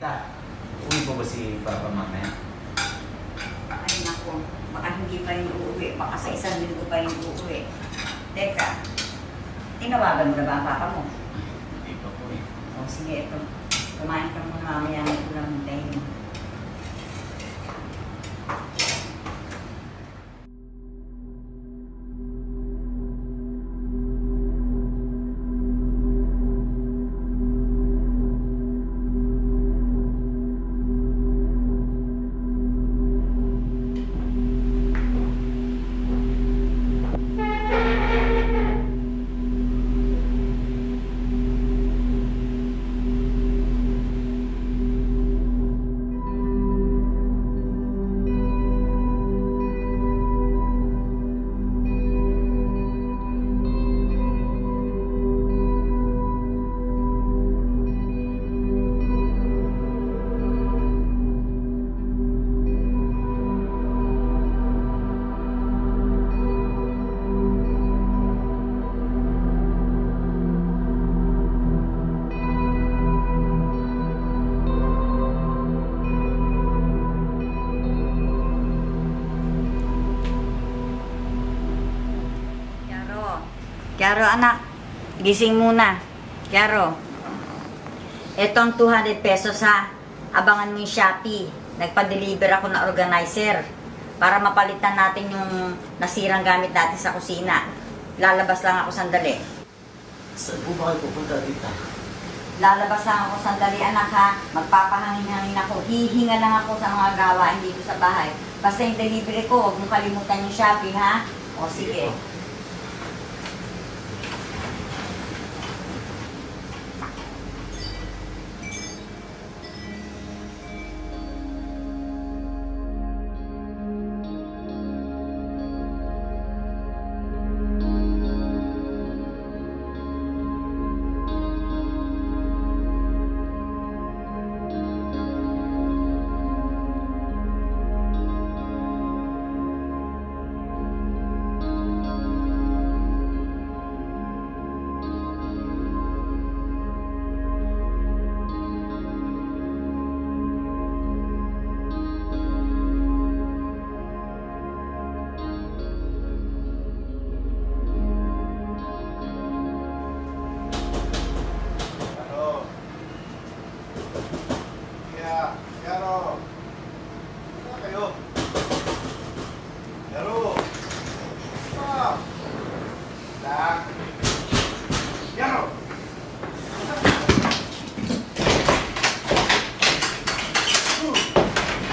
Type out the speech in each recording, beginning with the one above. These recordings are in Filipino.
Tita, uwi po ba si Papa mamaya? Ay naku, baka hindi pa rin uuwi. Baka sa isang linggo pa rin uuwi. Teka, tinawagan mo na ba ang papa mo? Hindi pa po eh. O sige, ito. Kumain ka muna mamaya ng ulam ng tayo. Kiaro, anak, gising muna. Kiaro, etong 200 pesos ha. Abangan mo yung Shopee. Nagpa-deliver ako na organizer para mapalitan natin yung nasirang gamit natin sa kusina. Lalabas lang ako sandali. Saan po ba kayo pupunta, Tita? Lalabas lang ako sandali, anak ha. Magpapahangin-hangin ako. Hihinga lang ako sa mga gawain dito sa bahay. Basta yung delivery ko, huwag mong kalimutan yung Shopee ha. O sige.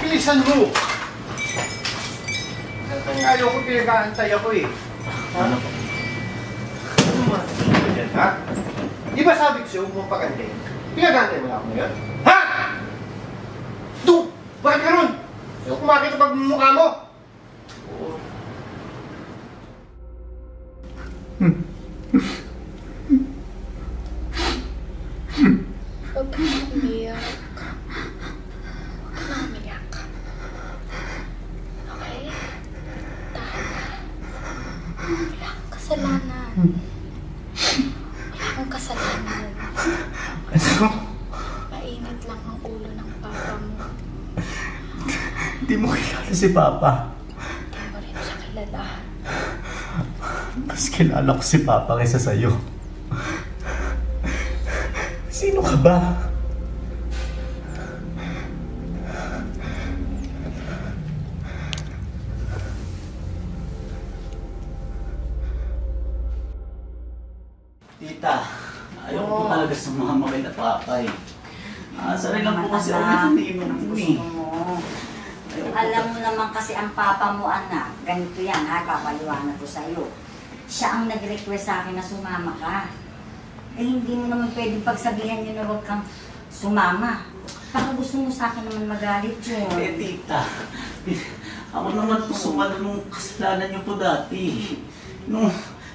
Bilisan mo! Ayaw ko, pinag-aantay ako eh. Ano po? Ano mo? Ha? Di ba sabi ko sa'yo, huwag mong pagantay? Pinag-aantay mo na ako ngayon? Ha? Do! Bakit ka nun? Ayaw ko makita pag mukha mo! Huwag ka na umiyak. Huwag ka na umiyak. Okay? Wala kang kasalanan. Wala kang kasalanan. Ano? Mainit lang ang ulo ng papa mo. Hindi mo kilala si Papa. Hindi mo rin siya kilala. Mas kilala ko si Papa kaysa sa'yo. Sino ka ba? Tita, ayaw ko talaga sumama kay na Papa eh. Sanay lang po kasi ako naninom mo eh. Alam mo naman kasi ang papa mo, anak. Ganito yan ha, papaliwanag ko sa'yo. Siya ang nag-request sa akin na sumama ka. Eh hindi mo naman pwedeng pagsabihan niyo na huwag kang sumama. Baka gusto mo sa akin naman magalit yun. Eh Tita, ako naman po sumalo nung kasalanan niyo po dati. Nung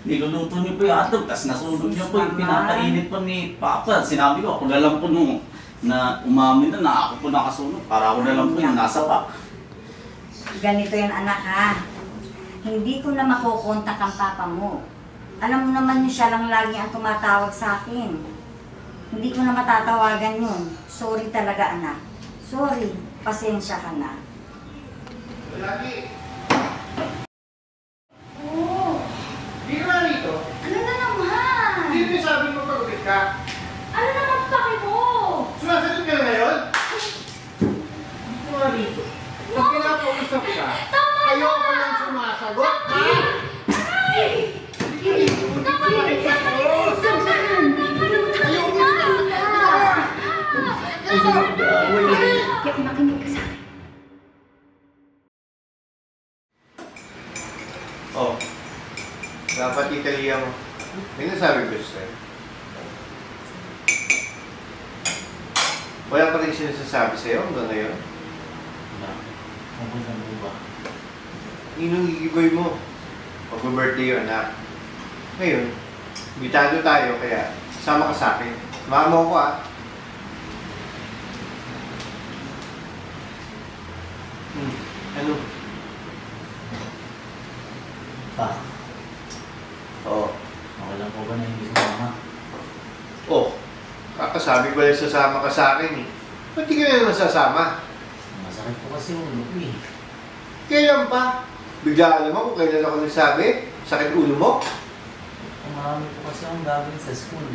niluluto niyo po yung atog, tapos nasunog niyo po yung pinakainit po ni Papa. Sinabi ko, ako na lang po nung na umamin na ako po nakasunog para ako na lang po yung nasa pack. Ganito yan, anak ha. Hindi ko na makukontak ang papa mo. Alam mo naman siya lang lagi ang tumatawag sa akin. Hindi ko na matatawagan yun. Sorry talaga, anak. Sorry. Pasensya ka na. Lagi. Oo. Di ka na rito. Ano na naman? Hindi mo sabi mo pag-ulit ka. Ano naman pake mo? Sumasagot ka na ngayon? Di ka na rito. Pag pinapausap ka, ayoko lang sumasagot, ha? Ay! Tama na! Kaya makinig ka sa akin. Oh, dapat italiya mo. May nasabi ko sa'yo. Wala pa rin sinasasabi sa'yo hanggang ngayon. Wala. Ano ba mo ba? Ninong gigiboy mo. Pag-birthday yun, anak. Ngayon, bitado tayo, kaya sama ka sa akin. Samahan mo ako, ah. Ano? Pa, Oo. okay lang po ba na hindi sumama? Oh, kakasabi ko lang sasama ka sa akin, eh. Ba't di ka na naman sasama? Masakit po kasi ulo ko eh. Kailan pa? Bigla alam mo kung kailan ako nagsabi? Sakit ulo mo? Marami po kasi akong gagawin sa school.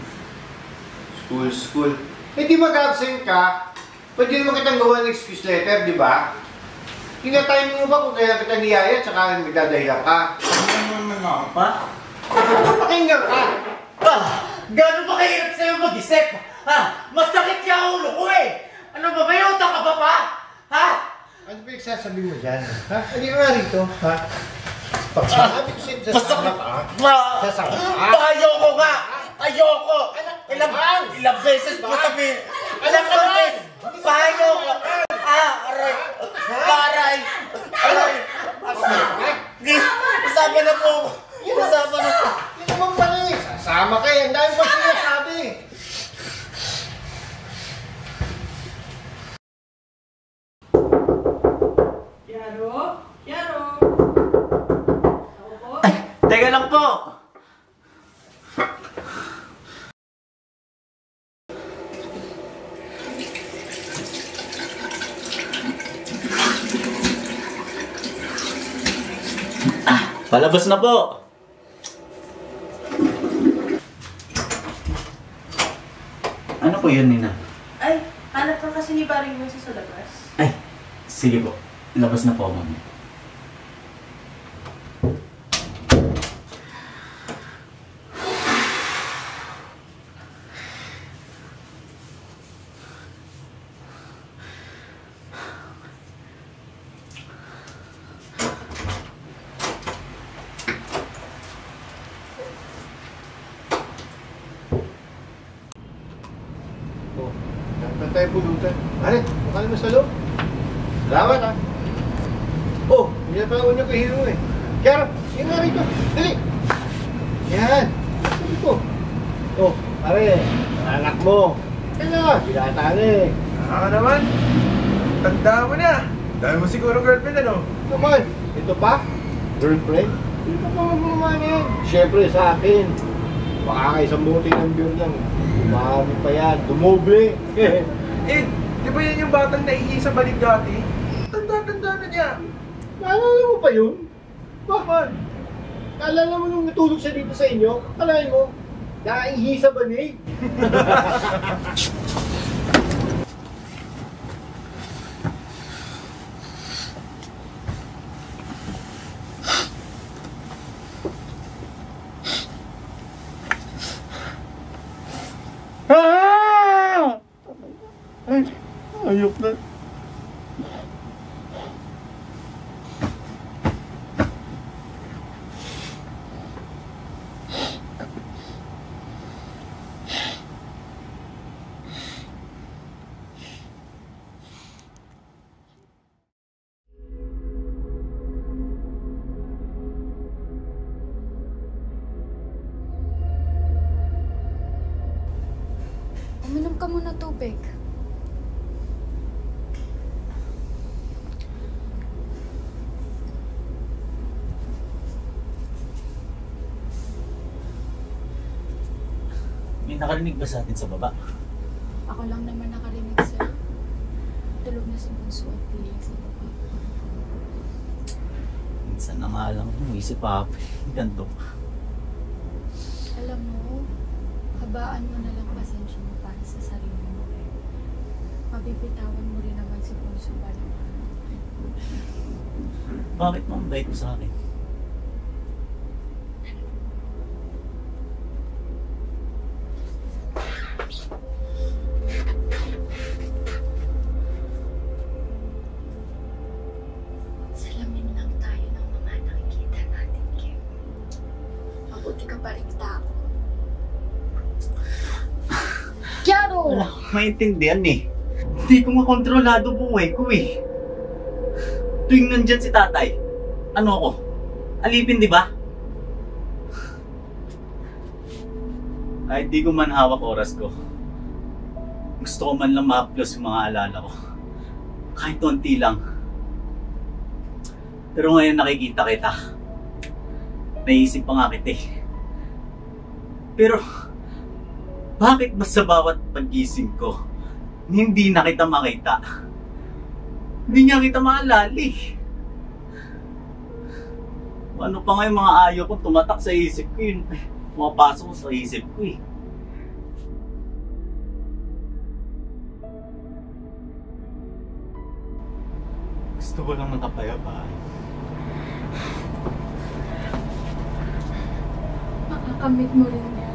School. Eh di mag-absent ka. Pwede naman kitang gawa ng excuse letter, di ba? Tinatime mo ba kung kailan kita niyaya at saka nagdadahilan ka? Ano naman ako pa? Pakinggan ka! Pa! Gano'n ba kahirap sa'yo mag-isip? Ha? Masakit yung ulo ko eh! Ano ba? May utak ka ba pa? Ha? Ano ba yung sasabi mo dyan? Ha? Hindi ka nga rito, ha? Pagsasabi ko sa'yo, sasama ka? Sasama ka? Ayoko nga! Ayoko! Ilang beses mo sabihin! Ilang beses! Ayoko! Aray! Aray! Aray! Sabi na po! Sabi na po! Yun naman pala eh. Sasama ka eh. Ang dami pa sinasabi. Yaro? Yaro? Ako po? Teka lang po! Palabas na po! Ano po yun, Nina? Ay, hanap ka kasi ni Baring Wilson sa labas. Ay, sige po. Labas na po ako, mami. Oh, dapat tayo pulutan. Ano? Mukha naman sa loob. Salamat, ha? Oh, hindi na pala unyo kay Hero eh. Kiara, yun nga rito. Dali! Yan. Sabi ko. Oh, pare, anak mo. Yan na, pinatali. Ka naman. Tanda mo na. Dahil mo siguro girlfriend ano? Naman, ito pa? Girlfriend? Hindi pa pa magmamahal yan. Siyempre sa akin. Baka ka isang buti ng beer lang. Umami pa yan. Dumoble. Eh, di ba yan yung batang naihi sa balik dati? Tanda-tanda na niya. Naalala mo pa yun? Bakit? Naalala mo nung natulog siya dito sa inyo? Kalahin mo, naihi sa banig. Ayok na. Uminom ka muna tubig. May nakarinig ba sa atin sa baba? Ako lang naman nakarinig sa tulog na si Bunso at piling sa baba. Minsan na nga lang umuwi si Papa. Ganto. Alam mo, habaan mo na lang pasensya mo para sa sarili mo. Mabibitawan mo rin naman si Bunso balang. Bakit mo ang bait mo sa akin? Salamin lang tayo ng mga nakikita natin, Kim. Mabuti ka pa rin tao. Kiaro! Wala akong maintindihan eh. Hindi ko makontrolado buhay ko eh. Tuwing nandyan si tatay, ano ako? Alipin, di ba? Kahit di ko man hawak oras ko, gusto ko man lang ma-upload yung mga alala ko. Kahit konti lang. Pero ngayon nakikita kita. Naisip pa nga kita eh. Pero, bakit ba sa bawat paggising ko, hindi na kita makita? Hindi niya kita maalali. Ano pa nga yung mga ayaw ko tumatak sa isip ko yun. Pumapasok sa isip ko eh. Gusto ko lang makapayapaan. Makakamit mo rin yan.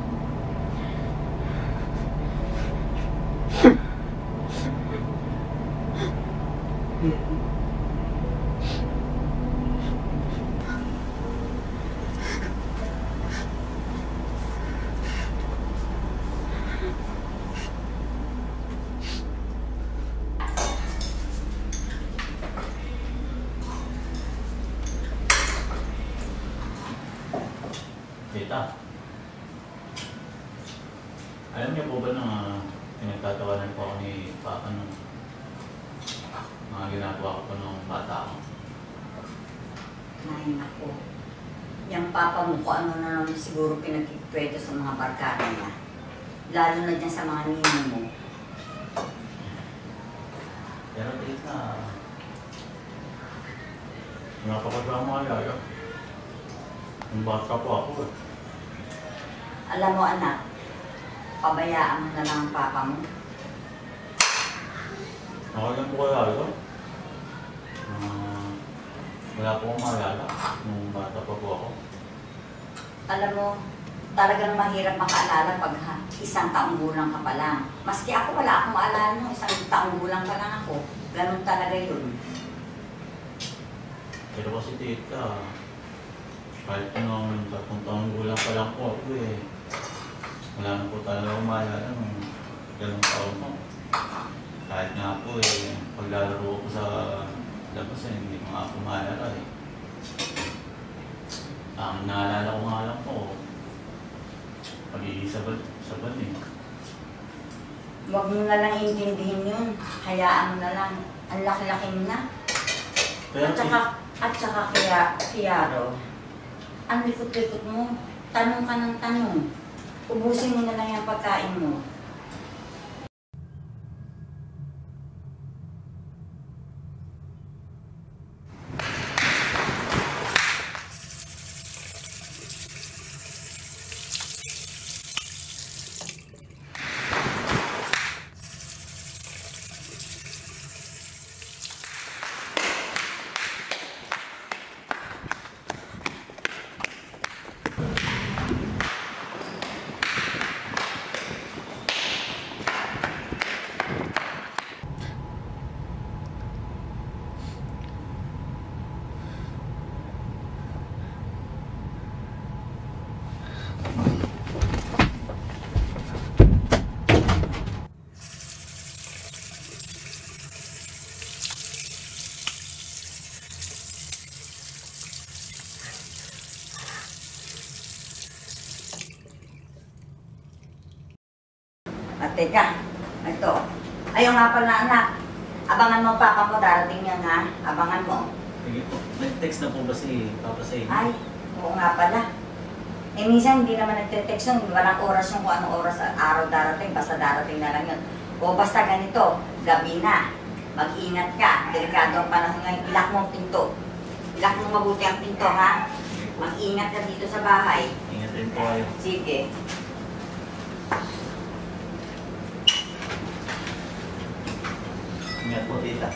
Tita, alam niyo po ba na pinagtatawanan po ako ni Papa nung mga ginagawa ko po nung bata ako? Ay, naku. Yung papa mo ko ano na naman siguro pinagkikweto sa mga barkada niya. Lalo na dyan sa mga nino mo. Pero tita, napakagawang mga yaya. Yung bata po ako eh. Alam mo anak, pabayaan mo na lang ang papa mo. Okay lang po kaya ito. Wala po akong maalala nung bata pa po ako. Alam mo, talagang mahirap makaalala pag isang taong gulang ka pa lang. Maski ako wala akong maalala nung isang taong gulang pa lang ako. Ganun talaga yun. Pero kasi tita, kahit nung 10 taong gulang pa lang po ako eh. Wala na po talaga akong maalala nung ganung taon mo. Kahit nga po eh, paglalaro ko sa labas eh, hindi ko nga ako maalala eh. Ang naalala ko nga lang po, pag-ibig sa ban eh. Huwag mo na lang intindihin yun. Hayaan mo na lang. Ang laki-laki mo na. Pero At saka kaya, Kiaro, ang likot-likot mo. Tanong ka ng tanong. Ubusin mo na lang yung pagkain mo. At teka, ito. Ayaw nga pala anak. Abangan mo papa mo, darating yan ha. Abangan mo. sige po, nag-text na po ba si Papa sa inyo? Ay, oo nga pala. Eh minsan hindi naman nagte-text yun. Walang oras yung kung anong oras at araw darating. Basta darating na lang yun. O basta ganito, gabi na. Mag-ingat ka. Delikado ang panahon ngayon. Ilak mo ang pinto. Ilak mo mabuti ang pinto, ha? Mag-ingat ka dito sa bahay. Ingat rin po kayo. Sige. Ingat po, tita.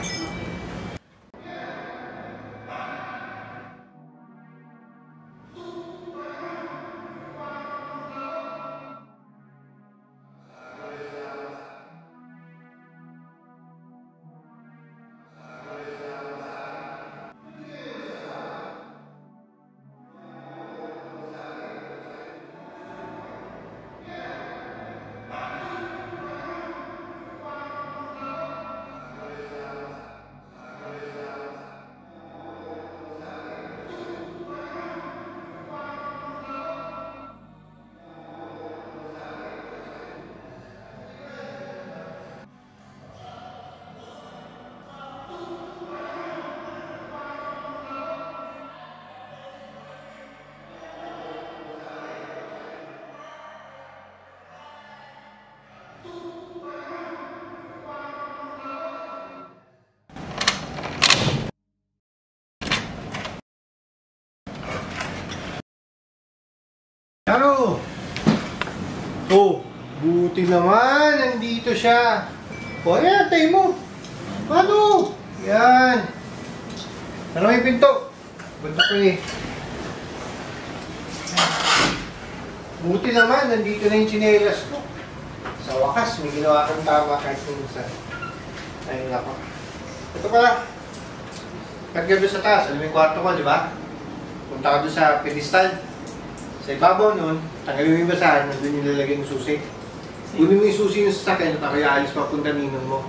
Yaro! Oh, buti naman, nandito siya. O, ayan, tayo mo. Ano? Yan. Ano yung pinto? Banda ko eh. Buti naman, nandito na yung tsinelas ko. Sa wakas, may ginawa kang tama kahit minsan. Ayun ako. Ito pala. Pagka doon sa taas, alam mo yung kwarto ko, di ba? Punta ka doon sa pedestal. Sa ibabaw nun, tanggalin mo yung basahan, nandun yung lalagay ng susi. Kunin mo yung susi yung sasakyan at ako ialis papunta ninong mo.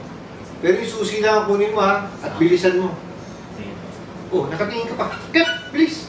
Pero yung susi lang ang kunin mo ha, at bilisan mo. Oh, nakatingin ka pa. Kat! Bilis!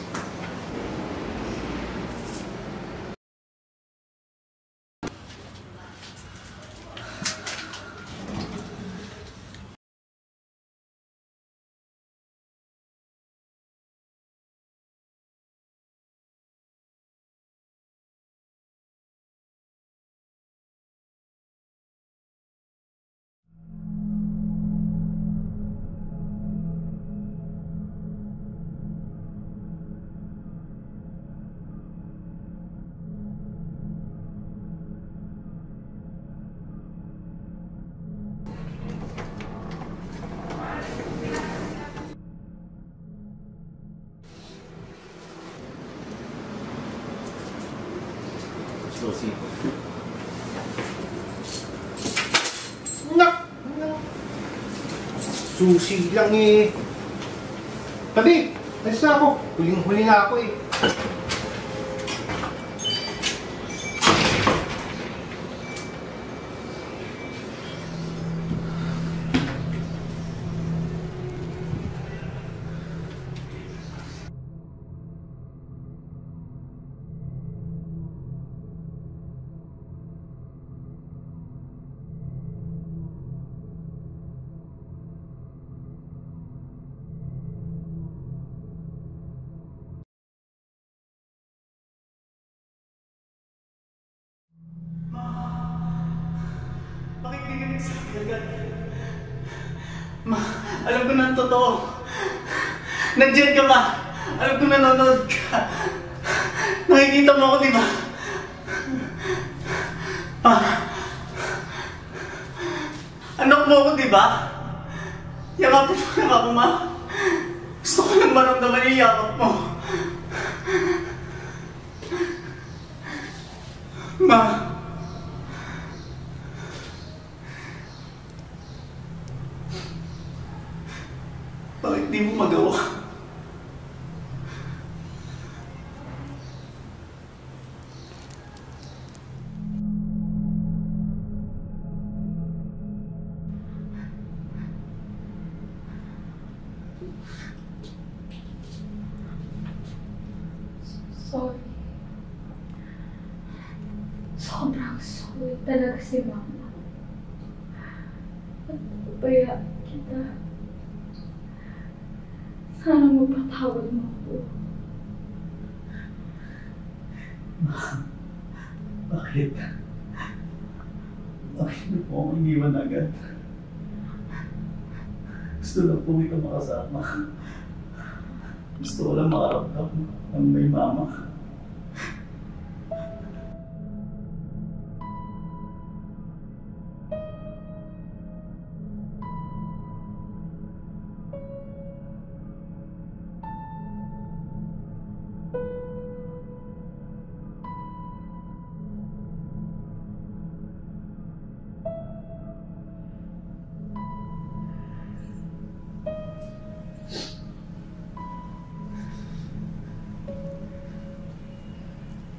Susi. Nak! Susi lang eh. Tabi! Alis na ako. Huling-huli na ako eh. Bakit di ka nagsabi agad? Ma, alam ko na ang totoo. Nandiyan ka, ma. Alam ko nanonood ka. Nakikita mo ako, di ba? Ma, anak mo ako, di ba? Yakapin mo na ako, ma. Gusto ko lang maramdaman yung yakap mo. Ma. Bakit di mo magawa? Sorry. Sobrang sorry talaga si Mama. At pabaya kita. Sana mapatawad mo ako. Bakit? Bakit niyo po akong iniwan agad? Gusto lang po kita makasama. Gusto ko lang makaramdam ng may mama.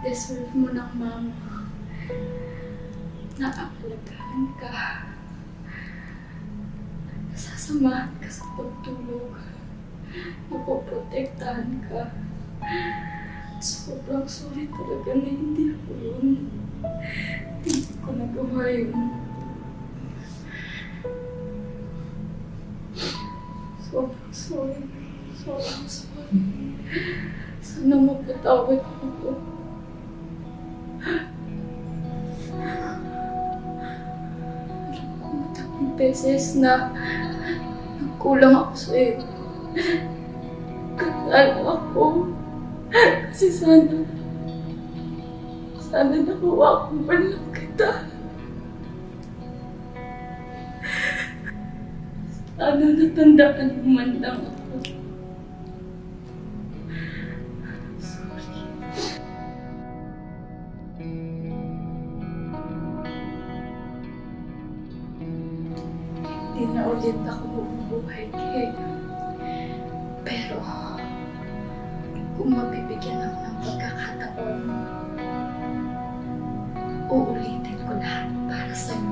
Deserve mo ng mama. Naaalagaan ka. Nasasamahan ka sa pagtulog. Napoprotektahan ka. Sobrang sorry talaga na hindi ako yun. Hindi ko nagawa yun. Sobrang sorry. Sobrang sorry. Sana mapatawad mo ko. Alam ko mataming beses na nagkulang ako sa'yo. Kaya ako. Kasi sana nakuha ko pa lang kita. Sana natandaan mo man lang ako. Hindi na ulit ako mabubuhay kay. Pero, kung mabibigyan ako ng pagkakataon, uulitin ko lahat para sa'yo.